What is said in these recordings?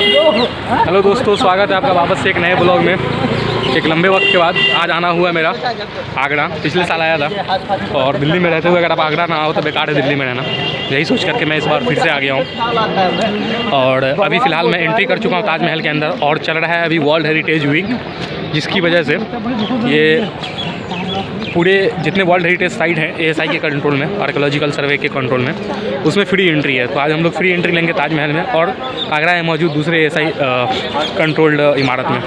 Hello दोस्तों, स्वागत है आपका वापस से एक नए ब्लॉग में। एक लंबे वक्त के बाद आज आना हुआ मेरा आगरा। पिछले साल आया था और दिल्ली में रहते हुए अगर आप आगरा ना आओ तो बेकार है दिल्ली में रहना। यही सोच करके मैं इस बार फिर से आ गया हूँ। और अभी फ़िलहाल मैं एंट्री कर चुका हूँ ताजमहल के अंदर और चल रहा है अभी वर्ल्ड हेरिटेज वीक, जिसकी वजह से ये पूरे जितने वर्ल्ड हेरिटेज साइट हैं ASI के कंट्रोल में, आर्कोलॉजिकल सर्वे के कंट्रोल में, उसमें फ्री एंट्री है। तो आज हम लोग फ्री एंट्री लेंगे ताजमहल में और आगरा में मौजूद दूसरे ASI कंट्रोल्ड इमारत में।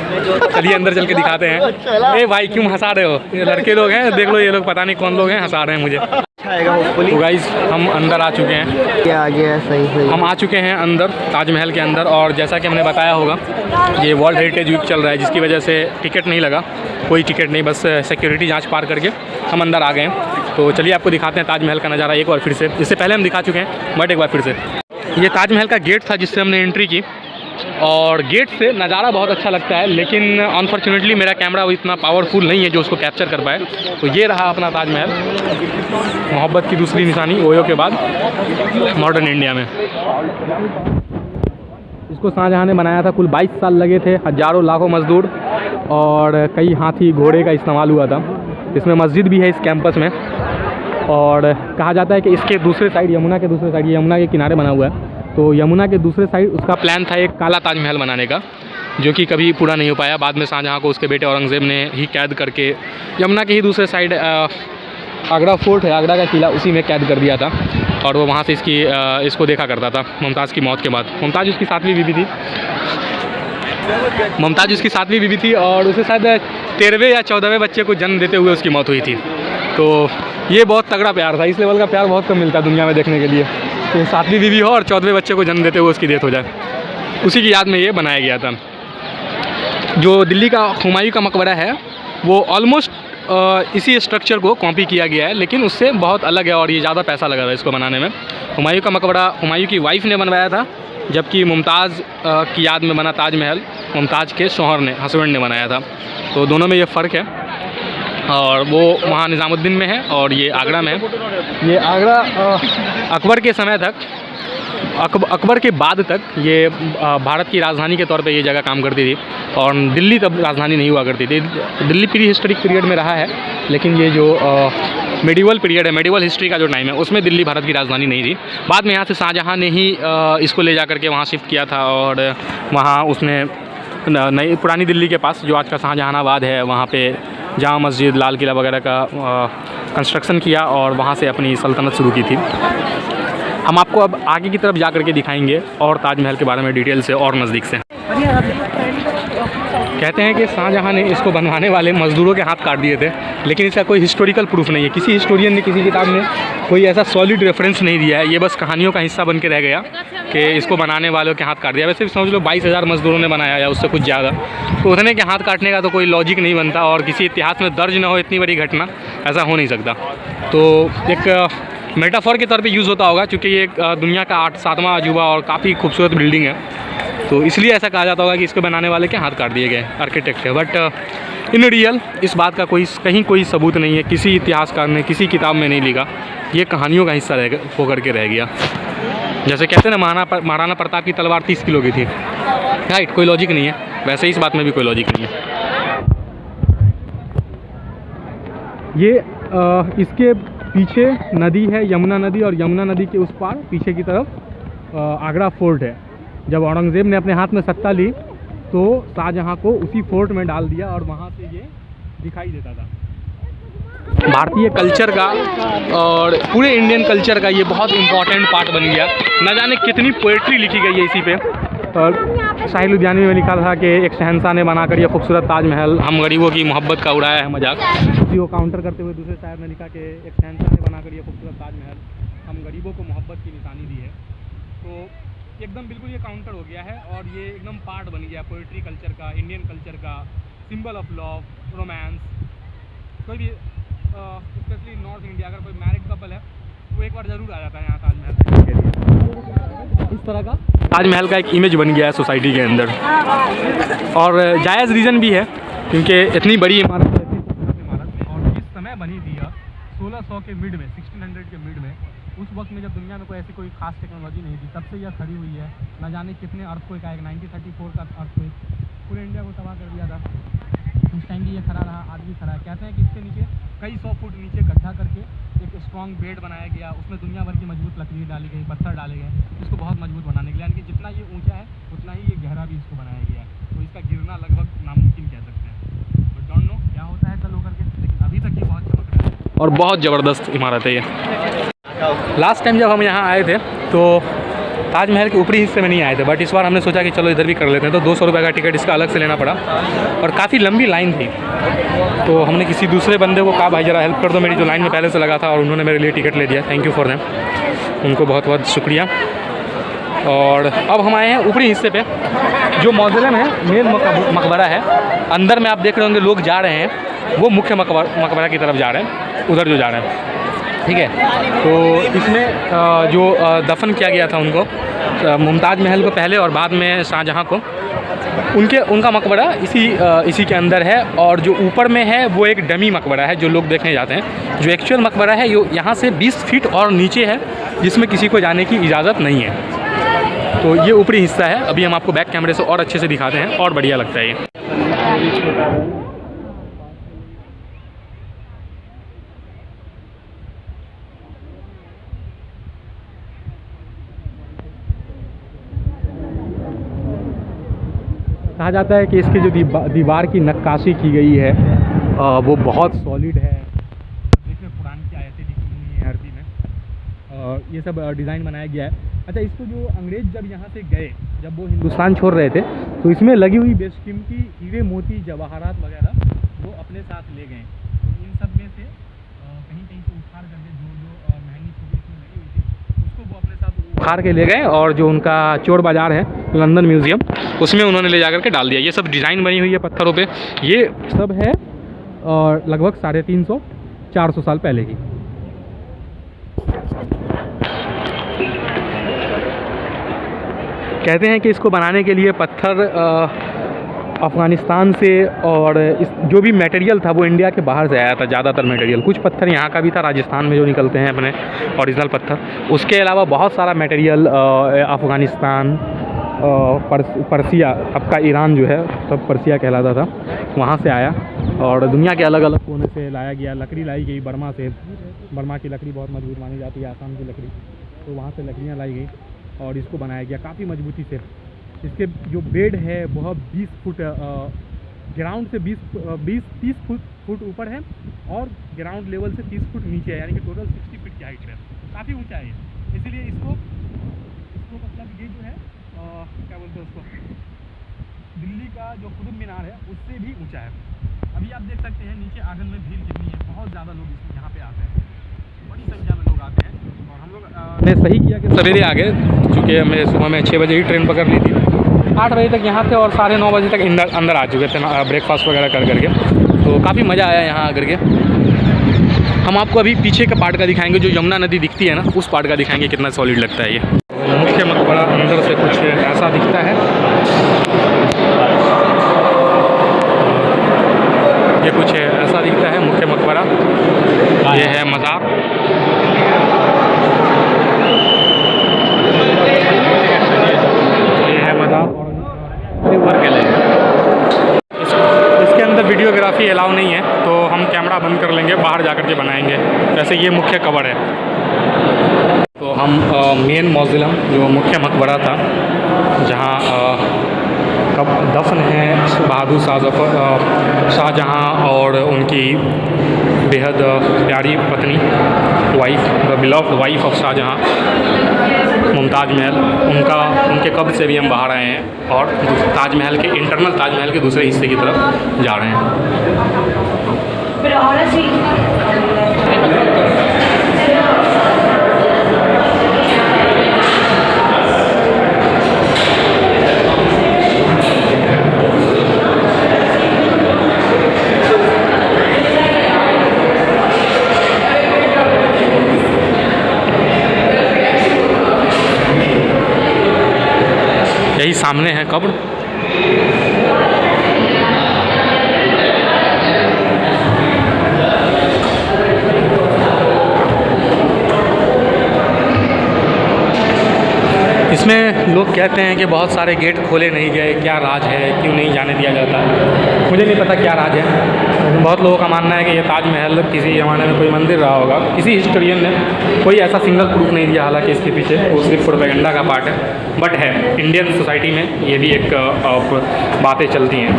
चलिए अंदर चल के दिखाते हैं। ए भाई क्यों हंसा रहे हो? ये लड़के लोग हैं, देख लो ये लोग पता नहीं कौन लोग हैं, हंसा रहे हैं मुझे। तो गाइस हम अंदर आ चुके हैं। क्या आ गया? सही हम आ चुके हैं अंदर ताजमहल के अंदर। और जैसा कि हमने बताया होगा ये वर्ल्ड हेरिटेज वीक चल रहा है, जिसकी वजह से टिकट नहीं लगा, कोई टिकट नहीं, बस सिक्योरिटी जांच पार करके हम अंदर आ गए हैं। तो चलिए आपको दिखाते हैं ताजमहल का नज़ारा एक बार फिर से। इससे पहले हम दिखा चुके हैं बट एक बार फिर से। ये ताजमहल का गेट था जिससे हमने एंट्री की और गेट से नज़ारा बहुत अच्छा लगता है, लेकिन अनफॉर्चुनेटली मेरा कैमरा वो इतना पावरफुल नहीं है जो उसको कैप्चर कर पाए। तो ये रहा अपना ताजमहल, मोहब्बत की दूसरी निशानी ओयो के बाद मॉडर्न इंडिया में। इसको शाहजहाँ ने बनाया था, कुल 22 साल लगे थे, हज़ारों लाखों मजदूर और कई हाथी घोड़े का इस्तेमाल हुआ था। इसमें मस्जिद भी है इस कैंपस में और कहा जाता है कि इसके दूसरे साइड, यमुना के दूसरे साइड, यमुना के किनारे बना हुआ है, तो यमुना के दूसरे साइड उसका प्लान था एक काला ताजमहल बनाने का, जो कि कभी पूरा नहीं हो पाया। बाद में शाहजहाँ को उसके बेटे औरंगज़ेब ने ही कैद करके यमुना के ही दूसरे साइड आगरा फोर्ट है, आगरा का किला, उसी में कैद कर दिया था और वो वहाँ से इसको देखा करता था मुमताज़ की मौत के बाद। मुमताज़ उसकी सातवीं बीवी थी और उसे शायद 13वें या 14वें बच्चे को जन्म देते हुए उसकी मौत हुई थी। तो ये बहुत तगड़ा प्यार था, इस लेवल का प्यार बहुत कम मिलता है दुनिया में देखने के लिए। तो 7वीं बीवी हो और 14वें बच्चे को जन्म देते हुए उसकी डेथ हो जाए, उसी की याद में ये बनाया गया था। जो दिल्ली का हुमायूं का मकबरा है वो ऑलमोस्ट इसी स्ट्रक्चर को कॉपी किया गया है, लेकिन उससे बहुत अलग है और ये ज़्यादा पैसा लगा था इसको बनाने में। हुमायूं का मकबरा हुमायूं की वाइफ ने बनवाया था, जबकि मुमताज़ की याद में बना ताजमहल मुमताज़ के शौहर ने, हस्बैंड ने बनाया था। तो दोनों में ये फ़र्क है और वो वहाँ निज़ामुद्दीन में है और ये आगरा में है। ये आगरा अकबर के समय तक, अकबर के बाद तक ये भारत की राजधानी के तौर पे ये जगह काम करती थी और दिल्ली तब राजधानी नहीं हुआ करती थी। दिल्ली प्री हिस्टोरिक पीरियड में रहा है, लेकिन ये जो मेडिवल पीरियड है, मेडिवल हिस्ट्री का जो टाइम है, उसमें दिल्ली भारत की राजधानी नहीं थी। बाद में यहाँ से शाहजहाँ ने ही इसको ले जा करके वहाँ शिफ्ट किया था और वहाँ उसने नई पुरानी दिल्ली के पास जो आज का शाहजहानाबाद है, वहाँ पे जामा मस्जिद, लाल किला वगैरह का कंस्ट्रक्शन किया और वहाँ से अपनी सल्तनत शुरू की थी। हम आपको अब आगे की तरफ जा करके दिखाएंगे और ताजमहल के बारे में डिटेल से और नज़दीक से। कहते हैं कि शाहजहाँ ने इसको बनवाने वाले मज़दूरों के हाथ काट दिए थे, लेकिन इसका कोई हिस्टोरिकल प्रूफ नहीं है। किसी हिस्टोरियन ने किसी किताब में कोई ऐसा सॉलिड रेफरेंस नहीं दिया है। ये बस कहानियों का हिस्सा बन के रह गया कि इसको बनाने वालों के हाथ काट दिया। वैसे भी समझ लो 22,000 मज़दूरों ने बनाया या उससे कुछ ज़्यादा, तो उतने के हाथ काटने का तो कोई लॉजिक नहीं बनता और किसी इतिहास में दर्ज ना हो इतनी बड़ी घटना, ऐसा हो नहीं सकता। तो एक मेटाफॉर के तौर पे यूज़ होता होगा, क्योंकि ये दुनिया का 7वां अजूबा और काफ़ी खूबसूरत बिल्डिंग है, तो इसलिए ऐसा कहा जाता होगा कि इसको बनाने वाले के हाथ काट दिए गए आर्किटेक्ट है। बट इन रियल इस बात का कहीं कोई सबूत नहीं है, किसी इतिहासकार ने किसी किताब में नहीं लिखा। ये कहानियों का हिस्सा होकर के रह गया। जैसे कहते हैं ना महाराणा प्रताप की तलवार 30 किलो की थी, राइट, कोई लॉजिक नहीं है, वैसे इस बात में भी कोई लॉजिक नहीं है। ये इसके पीछे नदी है, यमुना नदी, और यमुना नदी के उस पार पीछे की तरफ आगरा फोर्ट है। जब औरंगज़ेब ने अपने हाथ में सत्ता ली तो शाहजहाँ को उसी फोर्ट में डाल दिया और वहाँ से ये दिखाई देता था। भारतीय कल्चर का और पूरे इंडियन कल्चर का ये बहुत इम्पॉर्टेंट पार्ट बन गया। न जाने कितनी पोएट्री लिखी गई है इसी पे। और शाही लुधियानवी में लिखा था कि एक शहंशाह ने बनाकर ये खूबसूरत ताजमहल हम गरीबों की मोहब्बत का उड़ाया है मजाक। उसी को काउंटर करते हुए दूसरे शायर ने लिखा कि एक शहंशाह ने बनाकर ये खूबसूरत ताजमहल हम गरीबों को मोहब्बत की निशानी दी है। तो एकदम बिल्कुल ये काउंटर हो गया है और ये एकदम पार्ट बन गया पोइट्री कल्चर का, इंडियन कल्चर का, सिंबल ऑफ लव, रोमांस। कोई भी स्पेशली नॉर्थ इंडिया अगर कोई मैरिड कपल है वो एक बार ज़रूर आ जाता है यहाँ ताजमहल देखने के लिए। इस तरह का ताजमहल का एक इमेज बन गया है सोसाइटी के अंदर और जायज़ रीज़न भी है, क्योंकि इतनी बड़ी इमारत है, इतनी खूबसूरत इमारत और जिस समय बनी थी 1600 के मिड में, 1600 के मिड में, उस वक्त में जब दुनिया में कोई ऐसी कोई खास टेक्नोलॉजी नहीं थी, तब से यह खड़ी हुई है। ना जाने कितने अर्थक्वेक आए, 1934 का अर्थक्वेक पूरे इंडिया को तबाह कर दिया था। उस टाइम भी ये खड़ा रहा, आज भी खड़ा है। कहते हैं कि इसके नीचे कई 100 फुट नीचे गड्ढा करके एक स्ट्रॉन्ग बेड बनाया गया, उसमें दुनिया भर की मजबूत लकड़ी डाली गई, पत्थर डाले गए इसको बहुत मजबूत बनाने के लिए। यानी कि जितना ये ऊंचा है उतना ही ये गहरा भी इसको बनाया गया है, तो इसका गिरना लगभग नामुमकिन कह सकते हैं। बट डोंट नो क्या होता है कल होकर के, लेकिन अभी तक ये बहुत चमक रहा है और बहुत ज़बरदस्त इमारत है ये। लास्ट टाइम जब हम यहाँ आए थे तो ताजमहल के ऊपरी हिस्से में नहीं आए थे, बट इस बार हमने सोचा कि चलो इधर भी कर लेते हैं। तो 200 रुपये का टिकट इसका अलग से लेना पड़ा और काफ़ी लंबी लाइन थी। तो हमने किसी दूसरे बंदे को कहा भाई ज़रा हेल्प कर दो, मेरी जो लाइन में पहले से लगा था, और उन्होंने मेरे लिए टिकट ले दिया। थैंक यू फॉर देम, उनको बहुत बहुत शुक्रिया। और अब हम आए हैं ऊपरी हिस्से पे, जो मौज़िलम है, मेन मकबरा है। अंदर में आप देख रहे होंगे लोग जा रहे हैं, वो मुख्य मकबरा की तरफ जा रहे हैं, उधर जो जा रहे हैं, ठीक है। तो इसमें जो दफन किया गया था उनको, मुमताज़ महल को पहले और बाद में शाहजहाँ को, उनका मकबरा इसी के अंदर है। और जो ऊपर में है वो एक डमी मकबरा है जो लोग देखने जाते हैं। जो एक्चुअल मकबरा है यो यहाँ से 20 फीट और नीचे है, जिसमें किसी को जाने की इजाज़त नहीं है। तो ये ऊपरी हिस्सा है। अभी हम आपको बैक कैमरे से और अच्छे से दिखाते हैं और बढ़िया लगता है ये। कहा जाता है कि इसकी जो दीवार की नक्काशी की गई है वो बहुत सॉलिड है। देखिए कुरान की आयतें लिखी हुई हैं अरबी में, ये सब डिज़ाइन बनाया गया है। अच्छा, इसको जो अंग्रेज़ जब यहाँ से गए, जब वो हिंदुस्तान छोड़ रहे थे, तो इसमें लगी हुई बेशकीमती हीरे मोती जवाहरात वगैरह वो अपने साथ ले गए। तो इन सब में से कहीं कहीं से उखाड़ करके जो महंगी चीज़ें इसमें लगी हुई थी उसको वो अपने साथ उखाड़ के ले गए, और जो उनका चोर बाज़ार है लंदन म्यूज़ियम, उसमें उन्होंने ले जा कर के डाल दिया। ये सब डिज़ाइन बनी हुई है पत्थरों पे, ये सब है और लगभग 350-400 साल पहले की। कहते हैं कि इसको बनाने के लिए पत्थर अफ़गानिस्तान से, और इस जो भी मटेरियल था वो इंडिया के बाहर से आया था ज़्यादातर मटेरियल। कुछ पत्थर यहाँ का भी था, राजस्थान में जो निकलते हैं अपने ओरिजिनल पत्थर। उसके अलावा बहुत सारा मटेरियल अफ़गानिस्तान, पर्सिया, अब का ईरान जो है तब पर्सिया कहलाता था, वहाँ से आया। और दुनिया के अलग अलग कोने से लाया गया। लकड़ी लाई गई बर्मा से, बर्मा की लकड़ी बहुत मजबूत मानी जाती है, आसाम की लकड़ी, तो वहाँ से लकड़ियाँ लाई गई और इसको बनाया गया काफ़ी मजबूती से। इसके जो बेड है वह 20 फुट ग्राउंड से 20-30 फुट ऊपर है, और ग्राउंड लेवल से 30 फुट नीचे है, यानी कि टोटल 60 फीट की हाइट है। काफ़ी ऊंचा है, इसीलिए इसको मतलब ये जो है क्या बोलते हैं उसको, दिल्ली का जो कुतुब मीनार है उससे भी ऊंचा है। अभी आप देख सकते हैं नीचे आंगन में भीड़ कितनी है, बहुत ज़्यादा लोग यहाँ पे आते हैं, बड़ी संख्या में लोग आते हैं। और हम लोग ने सही किया कि सवेरे आ गए, चूँकि हमें सुबह में 6 बजे ही ट्रेन पकड़ ली थी। 8 बजे तक यहाँ थे और 9:30 बजे तक अंदर आ चुके थे ब्रेकफास्ट वगैरह कर करके। तो काफ़ी मज़ा आया यहाँ आकर के। हम आपको अभी पीछे का पार्ट का दिखाएंगे, जो यमुना नदी दिखती है ना, उस पार्ट का दिखाएंगे कितना सॉलिड लगता है ये। मुख्य मकबरा अंदर से कुछ ऐसा दिखता है। ये कुछ ऐसा दिखता है मुख्य मकबरा। ये है मज़ार। ये है मज़ार और ऊपर के लिए इसके अंदर वीडियोग्राफी अलाउ नहीं है, तो हम कैमरा बंद कर लेंगे, बाहर जा कर के बनाएंगे। वैसे ये मुख्य कब्र है। तो हम मेन मौज़िलम जो मुख्य मकबरा था, जहाँ कब दफन है बहादुर शाहजहाँ और उनकी बेहद प्यारी पत्नी, wife, the beloved wife of Shahjahan, Mumtaz Mahal, उनके कब्र से भी हम बाहर आए हैं और ताजमहल के इंटरनल ताजमहल के दूसरे हिस्से की तरफ जा रहे हैं। यही सामने है कब्र। लोग कहते हैं कि बहुत सारे गेट खोले नहीं गए, क्या राज है, क्यों नहीं जाने दिया जाता। मुझे नहीं पता क्या राज है, लेकिन बहुत लोगों का मानना है कि ये ताजमहल किसी ज़माने में कोई मंदिर रहा होगा। किसी हिस्टोरियन ने कोई ऐसा सिंगल प्रूफ नहीं दिया, हालांकि इसके पीछे वो सिर्फ प्रोपेगेंडा का पार्ट है, बट है इंडियन सोसाइटी में ये भी एक बातें चलती हैं।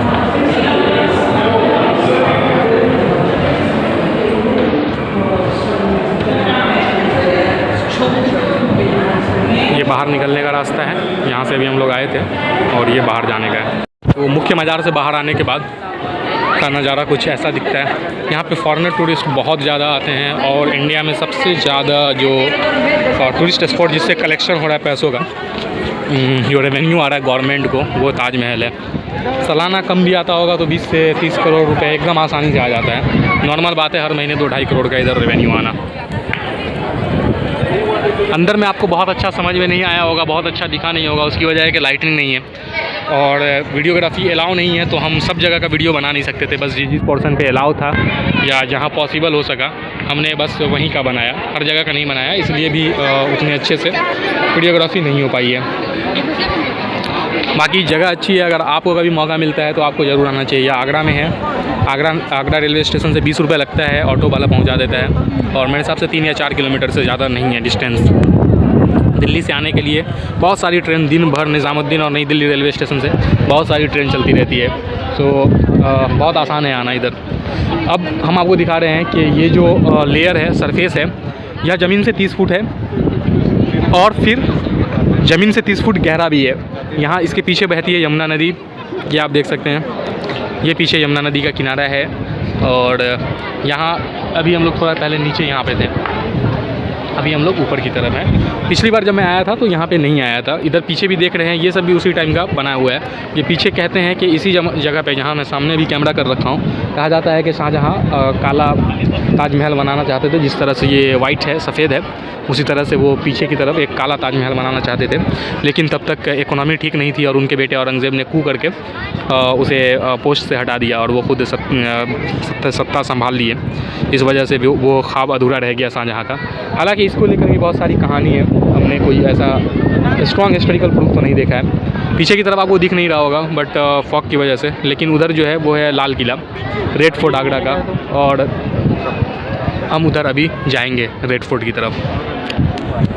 ये बाहर निकलने का रास्ता है, यहाँ से अभी हम लोग आए थे और ये बाहर जाने का है। तो मुख्य मज़ार से बाहर आने के बाद का नज़ारा कुछ ऐसा दिखता है। यहाँ पे फॉरेनर टूरिस्ट बहुत ज़्यादा आते हैं और इंडिया में सबसे ज़्यादा जो टूरिस्ट स्पॉट जिससे कलेक्शन हो रहा है पैसों का, जो रेवेन्यू आ रहा है गवर्नमेंट को, वो ताजमहल है। सालाना कम भी आता होगा तो 20 से 30 करोड़ रुपए एकदम आसानी से आ जाता है। नॉर्मल बात है हर महीने 2-2.5 करोड़ का इधर रेवेन्यू आना। अंदर में आपको बहुत अच्छा समझ में नहीं आया होगा, बहुत अच्छा दिखा नहीं होगा, उसकी वजह है कि लाइटिंग नहीं है और वीडियोग्राफी अलाउ नहीं है, तो हम सब जगह का वीडियो बना नहीं सकते थे। बस जिस पोर्शन पे अलाउ था या जहाँ पॉसिबल हो सका हमने बस वहीं का बनाया, हर जगह का नहीं बनाया, इसलिए भी उतने अच्छे से वीडियोग्राफी नहीं हो पाई है। बाकी जगह अच्छी है, अगर आपको कभी मौका मिलता है तो आपको ज़रूर आना चाहिए। आगरा में है, आगरा रेलवे स्टेशन से 20 रुपये लगता है, ऑटो वाला पहुंचा देता है और मेरे हिसाब से 3 या 4 किलोमीटर से ज़्यादा नहीं है डिस्टेंस। दिल्ली से आने के लिए बहुत सारी ट्रेन दिन भर निज़ामुद्दीन और नई दिल्ली रेलवे स्टेशन से बहुत सारी ट्रेन चलती रहती है, तो बहुत आसान है आना इधर। अब हम आपको दिखा रहे हैं कि ये जो लेयर है, सरफेस है, यह ज़मीन से 30 फुट है और फिर ज़मीन से 30 फुट गहरा भी है। यहाँ इसके पीछे बहती है यमुना नदी, ये आप देख सकते हैं, ये पीछे यमुना नदी का किनारा है। और यहाँ अभी हम लोग थोड़ा पहले नीचे यहाँ पे थे, अभी हम लोग ऊपर की तरफ हैं। पिछली बार जब मैं आया था तो यहाँ पे नहीं आया था। इधर पीछे भी देख रहे हैं, ये सब भी उसी टाइम का बना हुआ है। ये पीछे कहते हैं कि इसी जगह पे, जहाँ मैं सामने भी कैमरा कर रखा हूँ, कहा जाता है कि शाहजहाँ काला ताजमहल बनाना चाहते थे। जिस तरह से ये वाइट है, सफ़ेद है, उसी तरह से वो पीछे की तरफ एक काला ताजमहल बनाना चाहते थे, लेकिन तब तक इकोनॉमी ठीक नहीं थी और उनके बेटे औरंगज़ेब ने कू करके उसे पोस्ट से हटा दिया और वो खुद सत्ता संभाल लिए। इस वजह से वो ख्वाब अधूरा रह गया शाहजहाँ का। हालांकि इसको लेकर भी बहुत सारी कहानी है, हमने कोई ऐसा स्ट्रॉन्ग हिस्टोरिकल प्रूफ तो नहीं देखा है। पीछे की तरफ आपको दिख नहीं रहा होगा बट फॉग की वजह से, लेकिन उधर जो है वो है लाल किला, रेड फोर्ट आगरा का, और हम उधर अभी जाएंगे रेड फोर्ट की तरफ।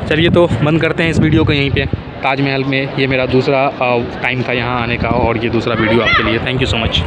चलिए तो बंद करते हैं इस वीडियो को यहीं पे। ताजमहल में ये मेरा दूसरा टाइम था यहाँ आने का और ये दूसरा वीडियो आपके लिए। Thank you so much.